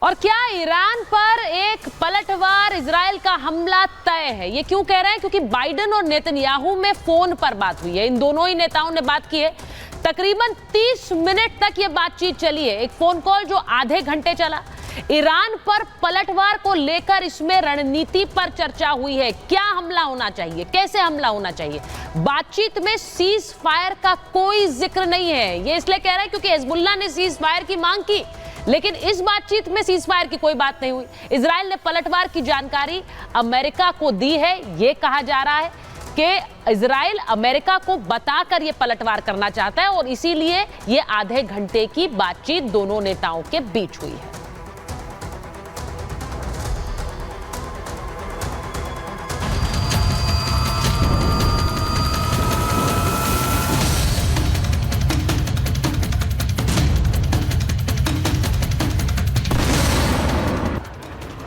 और क्या ईरान पर एक पलटवार इजराइल का हमला तय है? ये क्यों कह रहे हैं? क्योंकि बाइडेन और नेतन्याहू में फोन पर बात हुई है। इन दोनों ही नेताओं ने बात की है। तकरीबन 30 मिनट तक ये बातचीत चली है। एक फोन कॉल जो आधे घंटे चला। ईरान पर पलटवार को लेकर इसमें रणनीति पर चर्चा हुई है। क्या हमला होना चाहिए, कैसे हमला होना चाहिए? बातचीत में सीज फायर का कोई जिक्र नहीं है। ये इसलिए कह रहे हैं क्योंकि हिजबुल्लाह ने सीज फायर की मांग की, लेकिन इस बातचीत में सीज फायर की कोई बात नहीं हुई। इजराइल ने पलटवार की जानकारी अमेरिका को दी है। यह कहा जा रहा है कि इजराइल अमेरिका को बताकर यह पलटवार करना चाहता है और इसीलिए यह आधे घंटे की बातचीत दोनों नेताओं के बीच हुई है।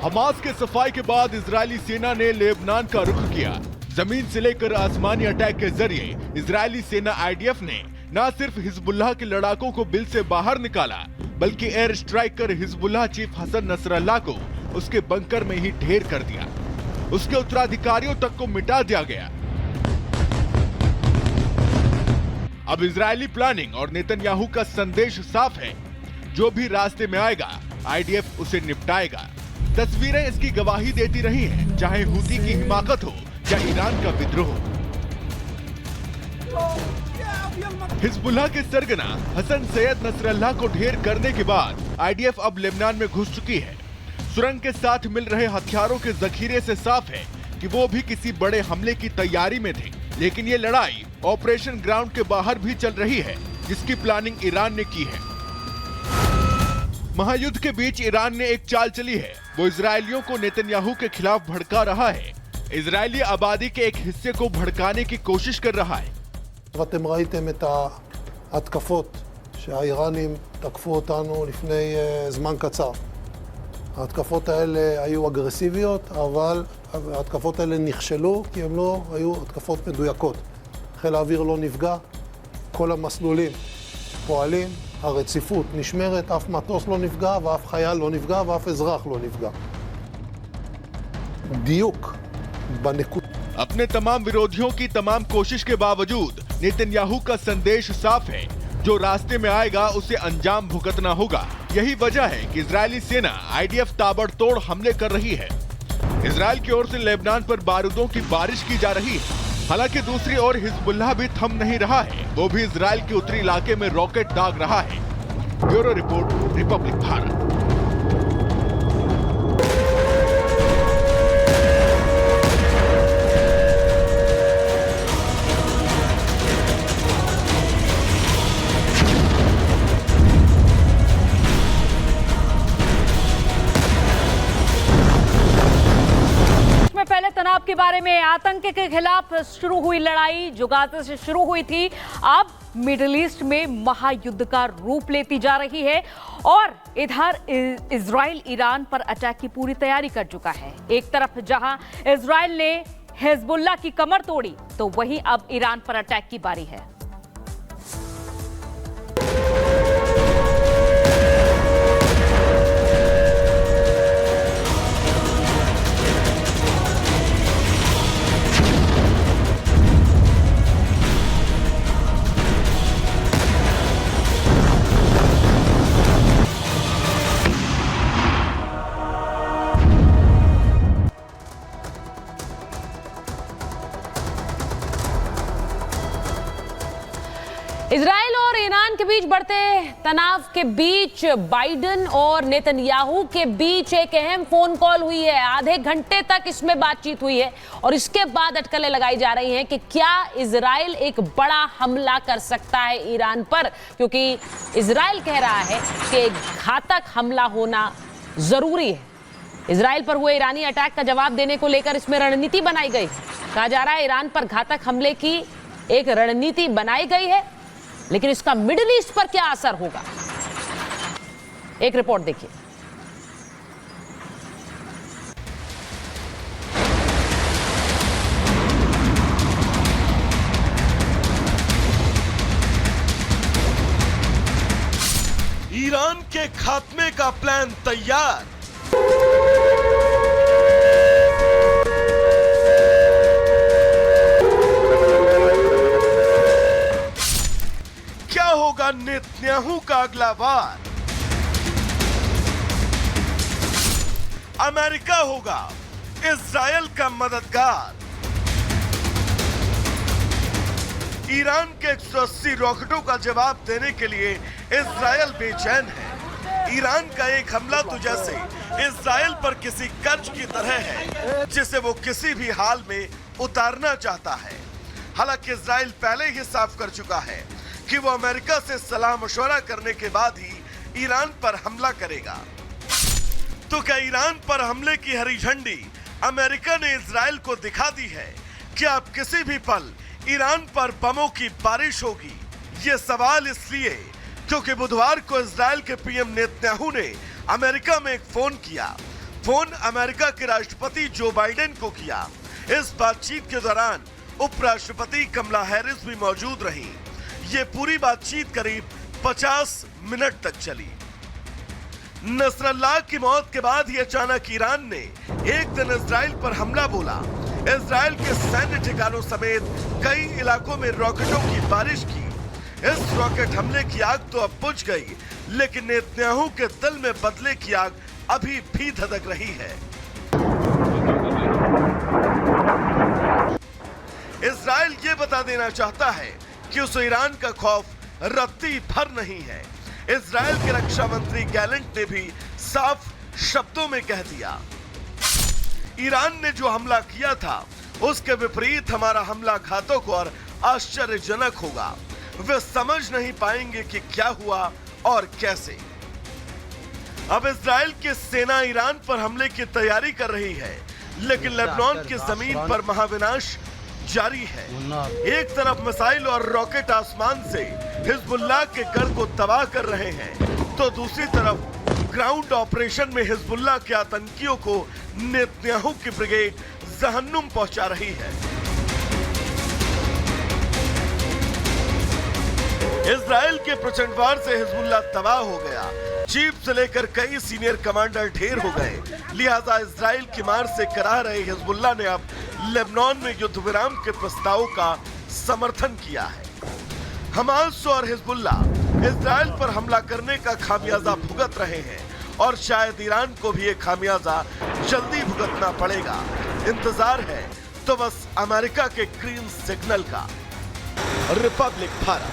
हमास के सफाई के बाद इजरायली सेना ने लेबनान का रुख किया। जमीन से लेकर आसमानी अटैक के जरिए इजरायली सेना आईडीएफ ने न सिर्फ हिजबुल्लाह के लड़ाकों को बिल से बाहर निकाला, बल्कि एयर स्ट्राइक कर हिजबुल्लाह चीफ हसन नसरल्लाह को उसके बंकर में ही ढेर कर दिया। उसके उत्तराधिकारियों तक को मिटा दिया गया। अब इजरायली प्लानिंग और नेतन्याहू का संदेश साफ है, जो भी रास्ते में आएगा आईडीएफ उसे निपटाएगा। तस्वीरें इसकी गवाही देती रही हैं, चाहे हूती की हिमाकत हो या ईरान का विद्रोह। हिजबुल्लाह के सरगना हसन सैयद नसरल्लाह को ढेर करने के बाद आईडीएफ अब लेबनान में घुस चुकी है। सुरंग के साथ मिल रहे हथियारों के जखीरे से साफ है कि वो भी किसी बड़े हमले की तैयारी में थे। लेकिन ये लड़ाई ऑपरेशन ग्राउंड के बाहर भी चल रही है, जिसकी प्लानिंग ईरान ने की है। महायुद्ध के बीच ईरान ने एक चाल चली है। वो इजरायलियों को नेतन्याहू के खिलाफ भड़का रहा है। इजरायली आबादी के एक हिस्से को भड़काने की कोशिश कर रहा है। אתם ראיתם את ההתקפות שהאיראנים תקפו אותנו לפני זמן קצר. ההתקפות האלה היו אגרסיביות, אבל ההתקפות האלה נכשלו כי הן לא היו התקפות מדויקות. חיל האוויר לא נפגע, כל המסלולים פועלים, הרציפות נשמרת, אף מטוס לא נפגע ואף חייל לא נפגע ואף אזרח לא נפגע. דיוק בנקודה. अपने तमाम विरोधियों की तमाम कोशिश के बावजूद नेतन्याहू का संदेश साफ है, जो रास्ते में आएगा उसे अंजाम भुगतना होगा। यही वजह है कि इजरायली सेना आईडीएफ ताबड़तोड़ हमले कर रही है। इजरायल की ओर से लेबनान पर बारूदों की बारिश की जा रही है। हालांकि दूसरी ओर हिजबुल्लाह भी थम नहीं रहा है। वो भी इजरायल के उत्तरी इलाके में रॉकेट दाग रहा है। Bureau report, Republic Bharat. पहले तनाव के बारे में, आतंक के खिलाफ शुरू हुई लड़ाई जो गाजा से शुरू हुई थी, अब मिडिल ईस्ट में महायुद्ध का रूप लेती जा रही है। और इधर इजराइल ईरान पर अटैक की पूरी तैयारी कर चुका है। एक तरफ जहां इजराइल ने हिजबुल्लाह की कमर तोड़ी, तो वहीं अब ईरान पर अटैक की बारी है। इजराइल और ईरान के बीच बढ़ते तनाव के बीच बाइडेन और नेतन्याहू के बीच एक अहम फोन कॉल हुई है। आधे घंटे तक इसमें बातचीत हुई है और इसके बाद अटकलें लगाई जा रही हैं कि क्या इजराइल एक बड़ा हमला कर सकता है ईरान पर, क्योंकि इजराइल कह रहा है कि एक घातक हमला होना जरूरी है। इजराइल पर हुए ईरानी अटैक का जवाब देने को लेकर इसमें रणनीति बनाई गई। कहा जा रहा है ईरान पर घातक हमले की एक रणनीति बनाई गई है, लेकिन इसका मिडिल ईस्ट पर क्या असर होगा, एक रिपोर्ट देखिए। ईरान के खात्मे का प्लान तैयार। क्या होगा नेतन्याहू का अगला वार? अमेरिका होगा इजरायल का मददगार। ईरान के 180 रॉकेटों का जवाब देने के लिए इजरायल बेचैन है। ईरान का एक हमला तो जैसे इजरायल पर किसी कर्ज की तरह है जिसे वो किसी भी हाल में उतारना चाहता है। हालांकि इजरायल पहले ही साफ कर चुका है कि वो अमेरिका से सलाह मशवरा करने के बाद ही ईरान पर हमला करेगा। तो क्या ईरान पर हमले की हरी झंडी अमेरिका ने इजरायल को दिखा दी है कि अब किसी भी पल ईरान पर बमों की बारिश होगी? ये सवाल इसलिए क्योंकि बुधवार को इजरायल के पीएम नेतन्याहू ने अमेरिका में एक फोन किया। फोन अमेरिका के राष्ट्रपति जो बाइडेन को किया। इस बातचीत के दौरान उपराष्ट्रपति कमला हैरिस भी मौजूद रही। ये पूरी बातचीत करीब 50 मिनट तक चली। नसरल्लाह की मौत के बाद ही अचानक ईरान ने एक दिन इजरायल पर हमला बोला। इजरायल के सैन्य ठिकानों समेत कई इलाकों में रॉकेटों की बारिश की। इस रॉकेट हमले की आग तो अब बुझ गई, लेकिन नेतन्याहू के दिल में बदले की आग अभी भी धधक रही है। इजरायल ये बता देना चाहता है कि उसे ईरान का खौफ रत्ती भर नहीं है। इजरायल के रक्षा मंत्री गैलेंट ने भी साफ शब्दों में कह दिया, ईरान ने जो हमला किया था उसके विपरीत हमारा हमला घातक और आश्चर्यजनक होगा। वे समझ नहीं पाएंगे कि क्या हुआ और कैसे। अब इजरायल की सेना ईरान पर हमले की तैयारी कर रही है, लेकिन लेबनान की जमीन पर महाविनाश जारी है। एक तरफ मिसाइल और रॉकेट आसमान से हिजबुल्लाह के गढ़ को तबाह कर रहे हैं, तो दूसरी तरफ ग्राउंड ऑपरेशन में हिजबुल्लाह के आतंकियों को नेतन्याहू की ब्रिगेड जहन्नुम पहुंचा रही है। इजरायल के प्रचंड वार से हिजबुल्लाह तबाह हो गया। चीफ से लेकर कई सीनियर कमांडर ढेर हो गए। लिहाजा इजरायल की मार से कराह रहे हिजबुल्लाह ने अब लेबनान में युद्ध विराम के प्रस्ताव का समर्थन किया है। हमास और हिजबुल्लाह इजरायल पर हमला करने का खामियाजा भुगत रहे हैं और शायद ईरान को भी ये खामियाजा जल्दी भुगतना पड़ेगा। इंतजार है तो बस अमेरिका के ग्रीन सिग्नल का। रिपब्लिक भारत।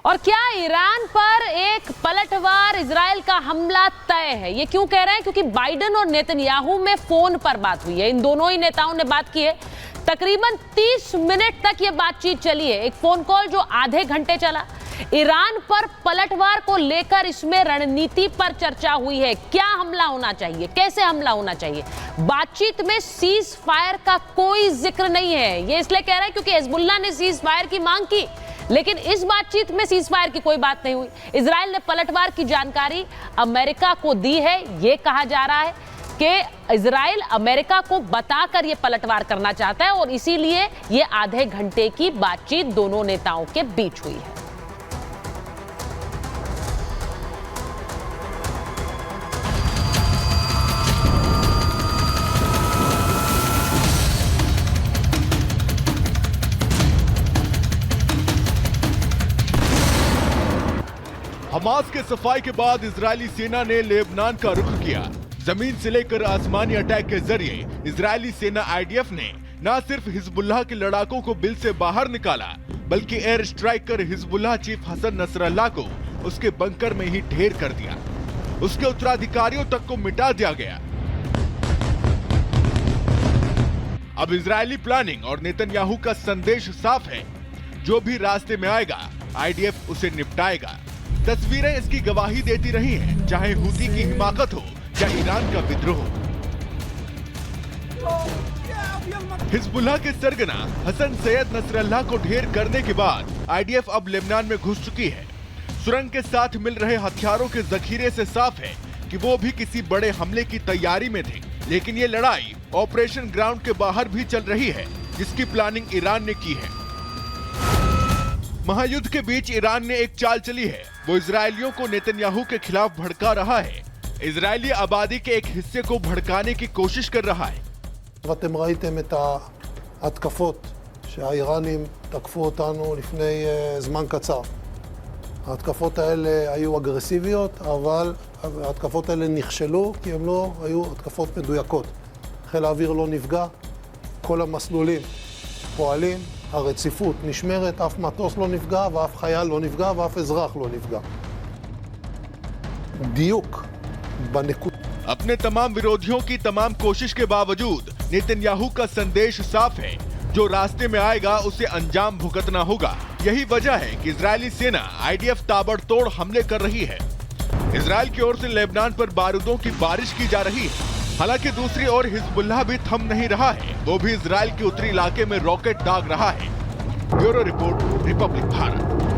और क्या ईरान पर एक पलटवार इजरायल का हमला तय है? ये क्यों कह रहे हैं? क्योंकि बाइडेन और नेतन्याहू में फोन पर बात हुई है। इन दोनों ही नेताओं ने बात की है। तकरीबन 30 मिनट तक ये बातचीत चली है। एक फोन कॉल जो आधे घंटे चला। ईरान पर पलटवार को लेकर इसमें रणनीति पर चर्चा हुई है। क्या हमला होना चाहिए, कैसे हमला होना चाहिए। बातचीत में सीज फायर का कोई जिक्र नहीं है। ये इसलिए कह रहे हैं क्योंकि हिजबुल्लाह ने सीज फायर की मांग की, लेकिन इस बातचीत में सीज फायर की कोई बात नहीं हुई। इजरायल ने पलटवार की जानकारी अमेरिका को दी है। यह कहा जा रहा है कि इजरायल अमेरिका को बताकर यह पलटवार करना चाहता है और इसीलिए यह आधे घंटे की बातचीत दोनों नेताओं के बीच हुई है। हमास के सफाई के बाद इजरायली सेना ने लेबनान का रुख किया। जमीन से लेकर आसमानी अटैक के जरिए इजरायली सेना आईडीएफ ने न सिर्फ हिजबुल्लाह के लड़ाकों को बिल से बाहर निकाला, बल्कि एयर स्ट्राइक कर हिजबुल्लाह चीफ हसन नसरल्लाह को उसके बंकर में ही ढेर कर दिया। उसके उत्तराधिकारियों तक को मिटा दिया गया। अब इजरायली प्लानिंग और नेतन्याहू का संदेश साफ है, जो भी रास्ते में आएगा आईडीएफ उसे निपटाएगा। तस्वीरें इसकी गवाही देती रही हैं, चाहे हूती की हिमाकत हो या ईरान का विद्रोह। हिजबुल्लाह के सरगना हसन सैयद नसरल्लाह को ढेर करने के बाद आईडीएफ अब लेबनान में घुस चुकी है। सुरंग के साथ मिल रहे हथियारों के जखीरे से साफ है कि वो भी किसी बड़े हमले की तैयारी में थे। लेकिन ये लड़ाई ऑपरेशन ग्राउंड के बाहर भी चल रही है, जिसकी प्लानिंग ईरान ने की है। महायुद्ध के बीच ईरान ने एक चाल चली है। वो इजरायलियों को नेतन्याहू के खिलाफ भड़का रहा है। इजरायली आबादी के एक हिस्से को भड़काने की कोशिश कर रहा है। ואתם ראיתם את ההתקפות שהאיראנים תקפו אותנו לפני זמן קצר. ההתקפות האלה היו אגרסיביות, אבל ההתקפות האלה נכשלו כי הן לא היו התקפות מדויקות. חיל האוויר לא נפגע, כל המסלולים פועלים, הרציפות נשמרת, אף מטוס לא נפגע ואף חייל לא נפגע ואף אזרח לא נפגע. דיוק בנקודה. अपने तमाम विरोधियों की तमाम कोशिश के बावजूद नेतन्याहू का संदेश साफ है, जो रास्ते में आएगा उसे अंजाम भुगतना होगा। यही वजह है कि इजरायली सेना आईडीएफ ताबड़तोड़ हमले कर रही है। इजरायल की ओर से लेबनान पर बारूदों की बारिश की जा रही है। हालांकि दूसरी ओर हिजबुल्लाह भी थम नहीं रहा है, वो भी इजरायल के उत्तरी इलाके में रॉकेट दाग रहा है। Bureau report, Republic Bharat.